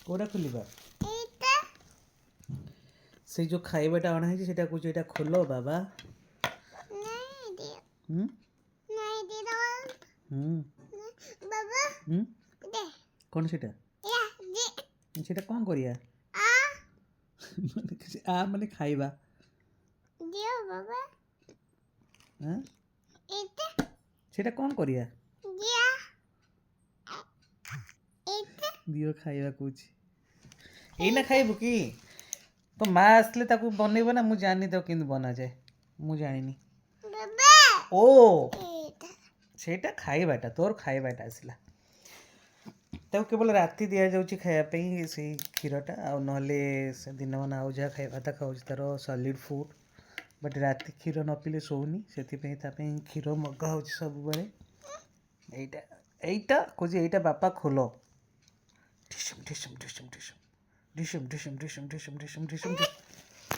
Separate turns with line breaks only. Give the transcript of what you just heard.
কোটা খুলিবা সেই যে খাইবাটা অনা হয়েছে সেটা কହୁଛି এটা খোলো বাবা হুম হুম হুম কোন সেটা সেটা কোন করিয়া আ মানে খাইবা হ্যাঁ সেটা কোন করিয়া দিও ଖାଇବା କହୁଛି ଏଇନା ଖାଇବୁ କି ତ ମା ଆସିଲେ ତାକୁ ବନେଇବ ନା ମୁଁ ଜାଣିନି ତାକୁ କେମିତି ବନାଯାଏ ମୁଁ ଜାଣିନି ଓ ସେଇଟା ଖାଇବାଟା ତୋର ଖାଇବାଟା ଆସିଲା ତାକୁ କେବଳ ରାତି ଦିଆଯାଉଛି ଖାଇବା ପାଇଁ ସେଇ କ୍ଷୀରଟା ଆଉ ନହେଲେ ସେ ଦିନମାନ ଆଉ ଯାହା ଖାଇବା କଥା ଖାଉଛି ତାର ସଲିଡ୍ ଫୁଡ୍ ବଟ୍ ରାତି କ୍ଷୀର ନ ପିଇଲେ ଶୋଉନି ସେଥିପାଇଁ ତା ପାଇଁ କ୍ଷୀର ମଗା ହେଉଛି ସବୁବେଳେ ଏଇଟା ଏଇଟା କହୁଛି ଏଇଟା ବାପା ଖୋଲ ଢିସୁମ୍ ଢିସୁମ୍ ଢିସୁମ୍ ଢିସୁମ୍ ଢିସୁମ୍ ଢିସୁମ୍ ଢିସୁମ୍ ଢିସୁମ୍ ଢିସୁମ୍ ଢିସୁମ୍